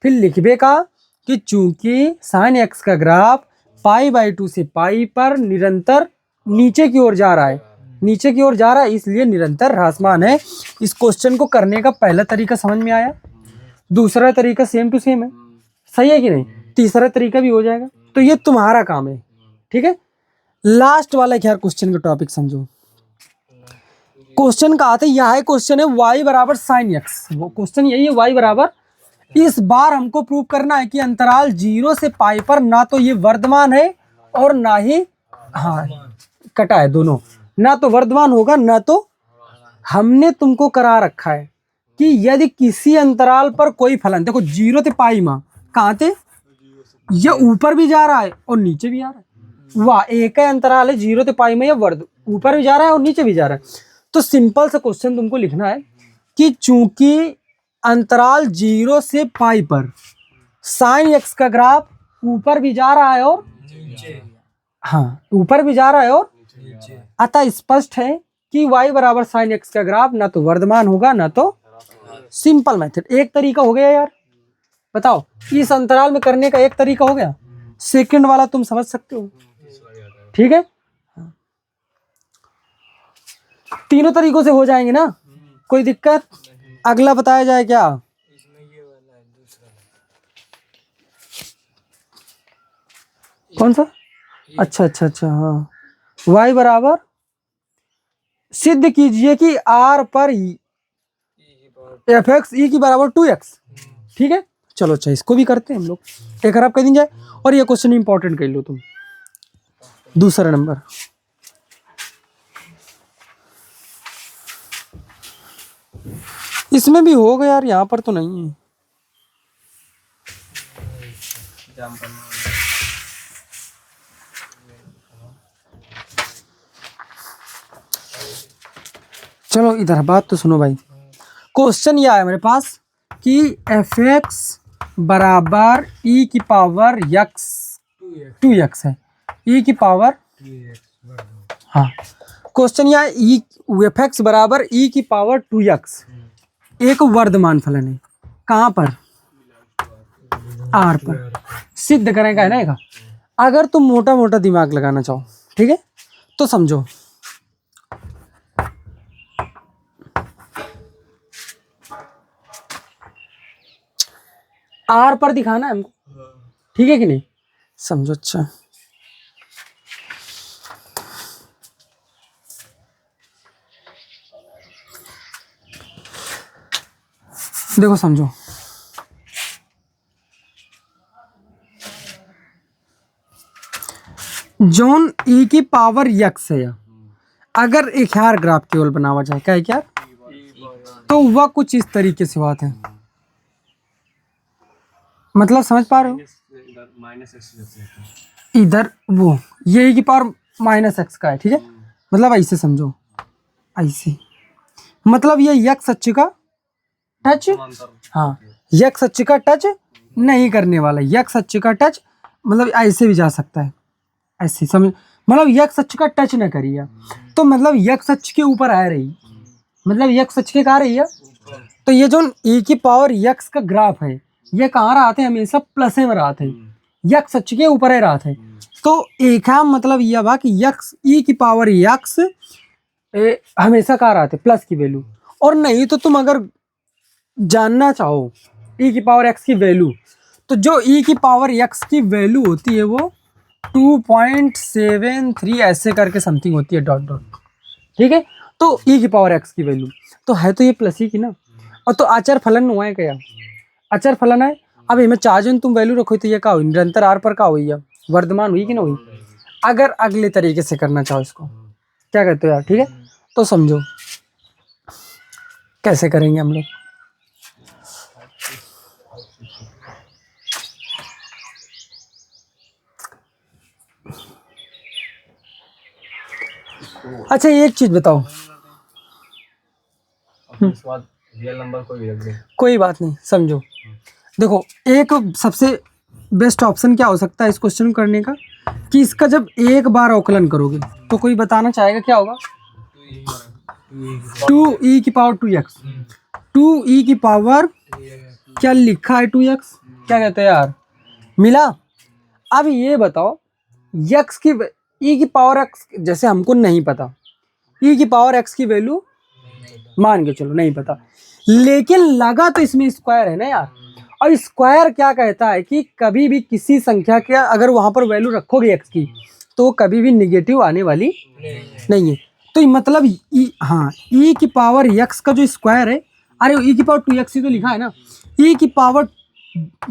फिर लिखबे का कि चूंकि साइन एक्स का ग्राफ π/2 से पाई पर निरंतर नीचे की ओर जा रहा है, नीचे की ओर जा रहा है, इसलिए निरंतर ह्रासमान है। इस क्वेश्चन को करने का पहला तरीका समझ में आया, दूसरा तरीका सेम टू सेम है, सही है कि नहीं, तीसरा तरीका भी हो जाएगा। तो ये तुम्हारा काम है, ठीक है। लास्ट वाला क्या क्वेश्चन का टॉपिक समझो, क्वेश्चन कहा था, यह है क्वेश्चन है y बराबर साइन एक्स, वो क्वेश्चन यही है y बराबर। इस बार हमको प्रूव करना है कि अंतराल 0 से पाई पर ना तो ये वर्धमान है और ना ही, हाँ कटा है दोनों, ना तो वर्धमान होगा ना तो, हमने तुमको करा रखा है कि यदि किसी अंतराल पर कोई फलन, देखो 0 से पाई माँ कहाँ थे, ये ऊपर भी जा रहा है और नीचे भी आ रहा है, वाह एक है अंतराल है 0 से पाई में, ये वर्ध ऊपर भी जा रहा है और नीचे भी जा रहा है। तो सिंपल सा क्वेश्चन तुमको लिखना है कि चूंकि अंतराल 0 से पाई पर साइन एक्स का ग्राफ ऊपर भी जा रहा है और, हाँ ऊपर भी जा रहा है और, अतः स्पष्ट है कि y बराबर साइन एक्स का ग्राफ ना तो वर्धमान होगा ना तो, सिंपल मेथड। एक तरीका हो गया यार, बताओ इस अंतराल में करने का एक तरीका हो गया, सेकंड वाला तुम समझ सकते हो, ठीक है। तीनों तरीकों से हो जाएंगे ना, कोई दिक्कत। अगला बताया जाए क्या, कौन सा, अच्छा हाँ, y बराबर सिद्ध कीजिए कि r पर एफ एक्स ई की बराबर 2x, ठीक है। चलो अच्छा इसको भी करते हैं हम लोग, एक खराब कर दी जाए, और ये क्वेश्चन इंपॉर्टेंट कर लो तुम, दूसरा नंबर। इसमें भी होगा यार, यहाँ पर तो नहीं है। चलो इधर बात तो सुनो भाई, क्वेश्चन यह है मेरे पास कि एफ एक्स बराबर ई की पावर एक्स 2x है, ई की पावर, हाँ क्वेश्चन यह है ई एफ एक्स बराबर ई की पावर 2x एक वर्धमान फलन है, कहाँ पर, आर पर, सिद्ध करेगा है ना एक। अगर तुम मोटा मोटा दिमाग लगाना चाहो, ठीक है, तो समझो आर पर दिखाना है हमको, ठीक है कि नहीं, समझो। अच्छा देखो समझो, जोन ई की पावर यक्स है, अगर एक यार ग्राफ केवल बनावा जाए क्या है क्या, तो वह कुछ इस तरीके से बात है, मतलब समझ पा रहे हो, इधर वो ये ई की पावर माइनस एक्स का है, ठीक है, मतलब ऐसे समझो, ऐसे मतलब ये यक्स अक्ष का टच, हाँ यक्स अक्ष का टच नहीं करने वाला, यक्स अक्ष का टच मतलब ऐसे भी जा सकता है, ऐसे समझ, मतलब यक्स अक्ष का टच न करिए, तो मतलब यक्स अक्ष के ऊपर आ रही, मतलब यक्स अक्ष के कहाँ रही है, तो ये जो ई की पावर यक्स का ग्राफ है ये कहाँ रहा थे, हमेशा प्लस में रहा थे, यक्स अक्ष के ऊपर ही रहा थे। तो एक मतलब यह बा कि यक्स ई की पावर यक्स हमेशा कहाँ रहा थे, प्लस की वैल्यू, और नहीं तो तुम अगर जानना चाहो ई की पावर एक्स की वैल्यू, तो जो ई की पावर एक्स की वैल्यू होती है वो 2.73 ऐसे करके समथिंग होती है, डॉट डॉट, ठीक है। तो ई की पावर एक्स की वैल्यू तो है तो ये प्लस ही की ना, और तो अचर फलन हुआ है क्या, अचर फलन है। अब इनमें चार्जन तुम वैल्यू रखो तो ये क्या हुई, निरंतर आर पर क्या हुई है, वर्धमान हुई कि ना हुई। अगर अगले तरीके से करना चाहो इसको, क्या कहते हो यार, ठीक है, तो समझो कैसे करेंगे हम लोग। अच्छा एक चीज बताओ,
रियल नंबर
कोई बात नहीं, समझो देखो, एक सबसे बेस्ट ऑप्शन क्या हो सकता है इस क्वेश्चन को करने का, कि इसका जब एक बार अवकलन करोगे तो कोई बताना चाहेगा क्या होगा, 2e की पावर 2x, 2e की पावर क्या लिखा है 2x, क्या कहते हैं यार, मिला। अब ये बताओ x की e की पावर x जैसे हमको नहीं पता, e की पावर x की वैल्यू मान के चलो नहीं पता, लेकिन लगा तो इसमें स्क्वायर है ना यार, और स्क्वायर क्या कहता है कि कभी भी किसी संख्या के अगर वहां पर वैल्यू रखोगे x की तो कभी भी निगेटिव आने वाली नहीं है। तो ये मतलब हाँ e की पावर x का जो स्क्वायर है, अरे e की पावर 2x ही तो लिखा है ना, e की पावर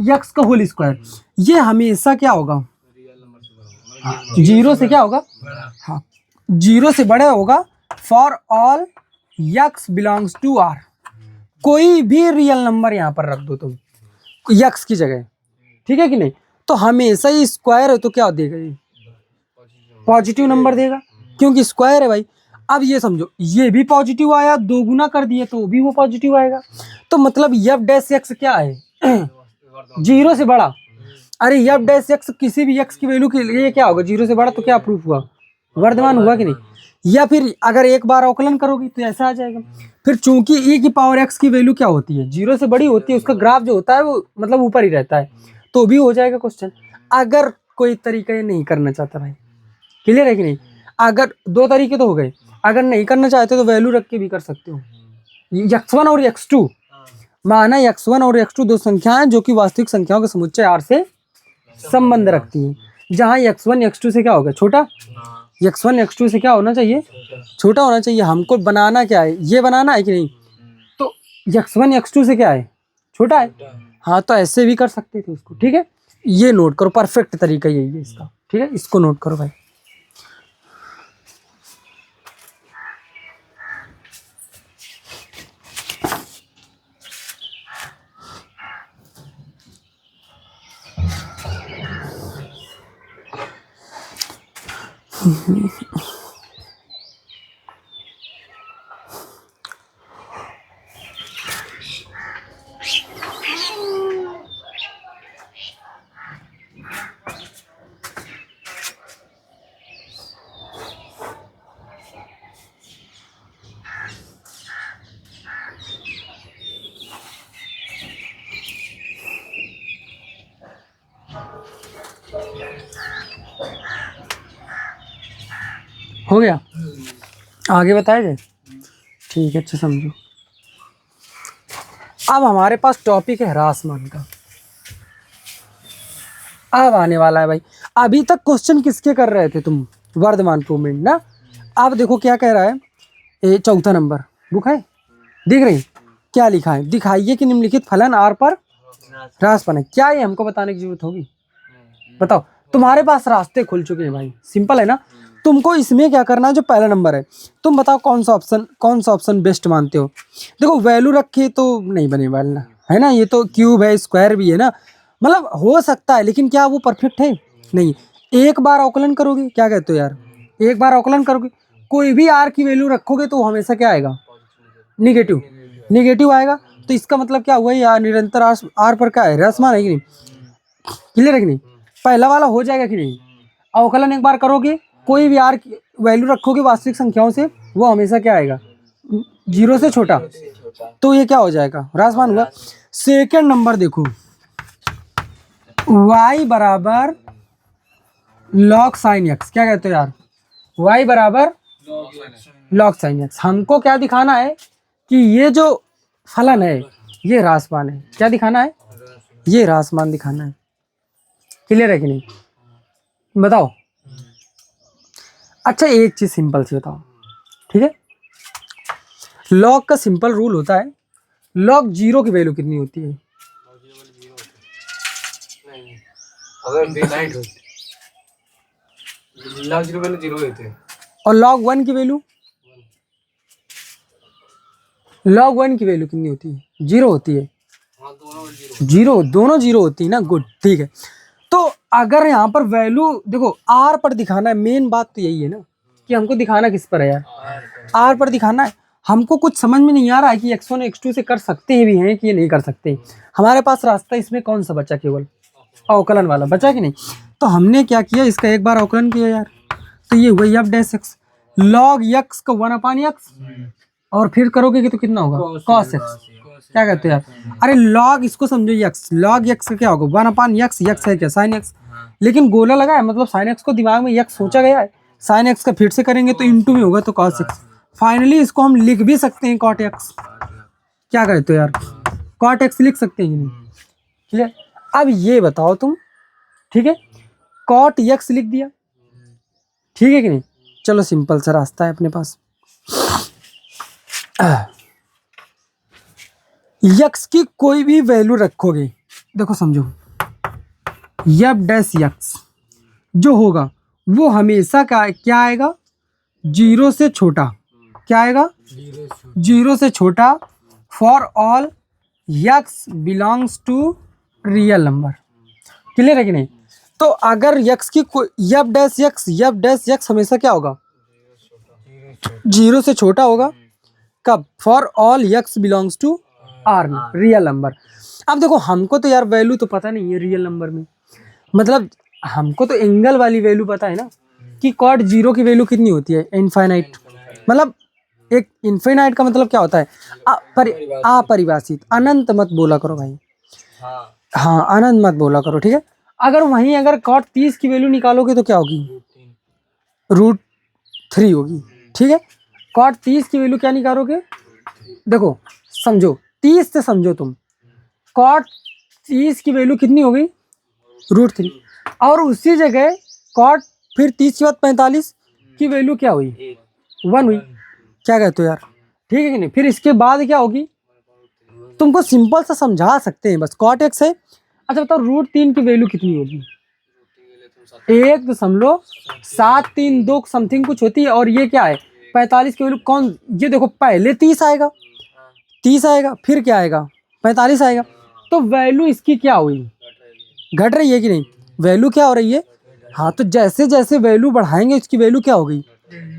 x का होल स्क्वायर, ये हमेशा क्या होगा, जीरो से क्या होगा, हाँ जीरो से बड़ा होगा for all x belongs to r। कोई भी रियल नंबर यहाँ पर रख दो तुम x की जगह, ठीक है कि नहीं, तो हमेशा ही स्क्वायर है तो क्या देगा, ये पॉजिटिव नंबर देगा, क्योंकि स्क्वायर है भाई। अब ये समझो, ये भी पॉजिटिव आया, दो गुना कर दिए तो भी वो पॉजिटिव आएगा, तो मतलब एफ डैश एक्स क्या है, जीरो से बड़ा। अरे एफ डैश एक्स किसी भी एक्स की वैल्यू के लिए क्या होगा, जीरो से बड़ा, तो क्या प्रूफ हुआ, वर्धमान हुआ कि नहीं। या फिर अगर एक बार अवकलन करोगी तो ऐसा आ जाएगा। फिर चूंकि e की पावर x की वैल्यू क्या होती है, जीरो से बड़ी होती है, उसका ग्राफ जो होता है वो मतलब ऊपर ही रहता है, तो भी हो जाएगा क्वेश्चन। अगर कोई तरीका ये नहीं करना चाहता भाई, क्लियर है कि नहीं, अगर दो तरीके तो हो गए, अगर नहीं करना चाहते तो वैल्यू रख के भी कर सकते हो। x1 और x2 माना, x1 और x2 दो संख्याएं जो कि वास्तविक संख्याओं के समुच्चय r से संबंध रखती हैं, जहां x1 x2 से क्या होगा, छोटा, x1 x2 से क्या होना चाहिए, छोटा होना चाहिए। हमको बनाना क्या है, ये बनाना है कि नहीं, तो x1 x2 से क्या है, छोटा है, हाँ तो ऐसे भी कर सकते थे उसको, ठीक है। ये नोट करो, परफेक्ट तरीका यही है इसका, ठीक है, इसको नोट करो भाई। हो गया, आगे बताया जाए, ठीक है, अच्छा समझो। अब हमारे पास टॉपिक है ह्रासमान का, अब आने वाला है भाई। अभी तक क्वेश्चन किसके कर रहे थे तुम, वर्धमान प्रूवमेंट ना। अब देखो क्या कह रहा है, ये चौथा नंबर बुक है, दिख रही, क्या लिखा है, दिखाइए कि निम्नलिखित फलन आर पर ह्रासमान है। क्या ये हमको बताने की जरूरत होगी, बताओ, तुम्हारे पास रास्ते खुल चुके हैं भाई, सिंपल है ना। तुमको इसमें क्या करना है, जो पहला नंबर है, तुम बताओ कौन सा ऑप्शन बेस्ट मानते हो। देखो वैल्यू रखे तो नहीं बने वाला है ना, ये तो क्यूब है, स्क्वायर भी है ना, मतलब हो सकता है, लेकिन क्या वो परफेक्ट है, नहीं। एक बार अवकलन करोगे, क्या कहते हो यार, एक बार अवकलन करोगे, कोई भी आर की वैल्यू रखोगे तो हमेशा क्या आएगा, निगेटिव, निगेटिव आएगा। तो इसका मतलब क्या हुआ यार, निरंतर आर पर क्या है, ह्रासमान है कि नहीं, क्लियर है कि नहीं, पहला वाला हो जाएगा कि नहीं। अवकलन एक बार करोगे, कोई भी आर की वैल्यू रखोगे वास्तविक संख्याओं से, वो हमेशा क्या आएगा, जीरो से छोटा, तो ये क्या हो जाएगा, ह्रासमान हुआ। सेकंड नंबर देखो, y बराबर log साइन x, क्या कहते हो यार, y बराबर log साइन x। हमको क्या दिखाना है कि ये जो फलन है ये ह्रासमान है, क्या दिखाना है, ये ह्रासमान दिखाना है, क्लियर है कि नहीं, बताओ। अच्छा एक चीज सिंपल सी बताओ, ठीक है, लॉग का सिंपल रूल होता है, लॉग जीरो की वैल्यू कितनी होती है,
अगर डे नाइट हो, लॉग जीरो पहले जीरो होते हैं,
और लॉग वन की वैल्यू, लॉग वन की वैल्यू कितनी होती है, जीरो होती है,
हाँ दोनों जीरो,
जीरो, दोनों जीरो होती है ना, गुड, ठीक है। तो अगर यहाँ पर वैल्यू देखो आर पर दिखाना है, मेन बात तो यही है ना कि हमको दिखाना किस पर है यार, आर पर दिखाना है। हमको कुछ समझ में नहीं आ रहा है कि x1 x2 से कर सकते हैं भी हैं कि ये नहीं कर सकते। हमारे पास रास्ता इसमें कौन सा बचा, केवल अवकलन वाला बचा कि नहीं। तो हमने क्या किया, इसका एक बार अवकलन किया यार, तो ये हुआ F dash x log x का 1/x, और फिर करोगे कि तो कितना होगा, cos x, क्या कहते हो यार। अरे लॉग इसको समझो, एक्स लॉग एक्स का क्या होगा, 1/x, एक्स है क्या, साइन एक्स, लेकिन गोला लगा है, मतलब साइन एक्स को दिमाग में एक्स सोचा गया है, साइन एक्स का फिर से करेंगे तो इंटू में होगा तो cos x। फाइनली इसको हम लिख भी सकते हैं cot x, क्या कहते हो यार, cot x लिख सकते हैं, ठीक है। अब ये बताओ तुम, ठीक है, cot x लिख दिया, ठीक है कि नहीं। चलो सिंपल सा रास्ता है अपने पास, यक्स की कोई भी वैल्यू रखोगे, देखो समझो, एफ डैश यक्स जो होगा वो हमेशा क्या आएगा, जीरो से छोटा। क्या आएगा, जीरो से छोटा for all x belongs to real number. Clear है कि नहीं? तो अगर यक्स की एफ डैश यक्स हमेशा क्या होगा, जीरो से छोटा होगा। कब? For all x belongs to R real number. अब देखो हमको तो यार वैल्यू तो पता नहीं है रियल नंबर में, मतलब हमको तो एंगल वाली वैल्यू पता है ना कि कॉट जीरो की वैल्यू कितनी होती है, इनफाइनाइट। मतलब एक इनफाइनाइट का मतलब क्या होता है, अपरिभाषित। अनंत मत बोला करो भाई, हाँ अनंत मत बोला करो, ठीक है। अगर वहीं अगर कॉट 30 की वैल्यू निकालोगे तो क्या होगी, √3 होगी, ठीक है। कॉट 30 की वैल्यू क्या निकालोगे, देखो समझो 30 से समझो तुम, कॉट 30 की वैल्यू कितनी हो गई, √3। और उसी जगह कॉट फिर 30 के बाद 45 की वैल्यू क्या हुई, 1 हुई। क्या कहते हो यार, ठीक है कि नहीं? फिर इसके बाद क्या होगी, तुमको सिंपल सा समझा सकते हैं बस, कॉट एक्स है। अच्छा बताओ √3 की वैल्यू कितनी होगी, 1.732 समथिंग कुछ होती है। और ये क्या है 45 की वैल्यू कौन, ये देखो पहले 30 आएगा, 30 आएगा, फिर क्या आएगा 45 आएगा। तो वैल्यू इसकी क्या हुई, घट रही है कि नहीं, वैल्यू क्या हो रही है, हाँ। तो जैसे जैसे वैल्यू बढ़ाएंगे इसकी वैल्यू क्या हो गई,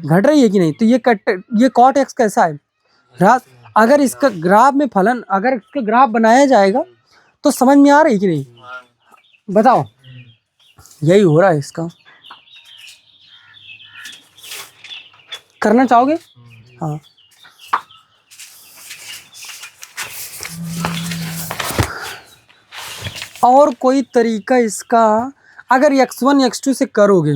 घट रही है कि नहीं। तो ये कॉट एक्स कैसा है, ह्रास। अगर इसका ग्राफ में फलन, अगर इसका ग्राफ बनाया जाएगा तो समझ में आ रही है कि नहीं, बताओ। यही हो रहा है इसका, करना चाहोगे, हाँ। और कोई तरीका इसका, अगर x1 x2 से करोगे,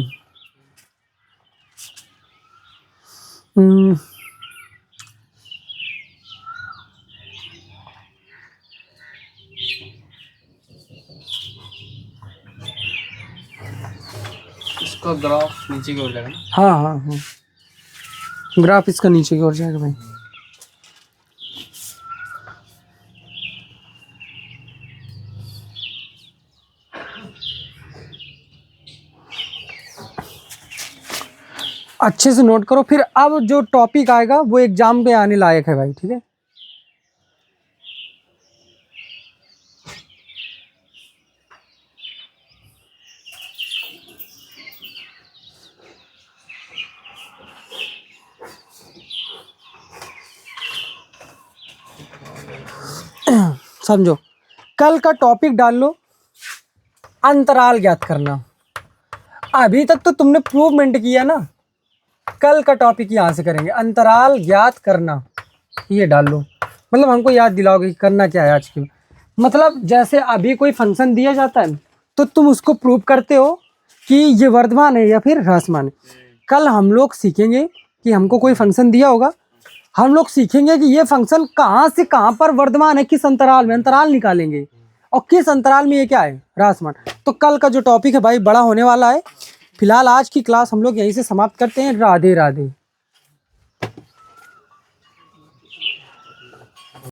इसका ग्राफ नीचे की ओर जाएगा ना?
हाँ हाँ हाँ, ग्राफ इसका नीचे की ओर जाएगा भाई। अच्छे से नोट करो, फिर अब जो टॉपिक आएगा वो एग्जाम पे आने लायक है भाई, ठीक है। समझो, कल का टॉपिक डाल लो, अंतराल ज्ञात करना। अभी तक तो तुमने प्रूवमेंट किया ना, कल का टॉपिक यहाँ से करेंगे, अंतराल ज्ञात करना। ये डाल लो, मतलब हमको याद दिलाओगे कि करना क्या है आज की। मतलब जैसे अभी कोई फंक्शन दिया जाता है तो तुम उसको प्रूव करते हो कि ये वर्धमान है या फिर ह्रासमान है। कल हम लोग सीखेंगे कि हमको कोई फंक्शन दिया होगा, हम लोग सीखेंगे कि ये फंक्शन कहाँ से कहाँ पर वर्धमान है, किस अंतराल में, अंतराल निकालेंगे और किस अंतराल में ये क्या है, ह्रासमान। तो कल का जो टॉपिक है भाई बड़ा होने वाला है। फिलहाल आज की क्लास हम लोग यहीं से समाप्त करते हैं। राधे राधे।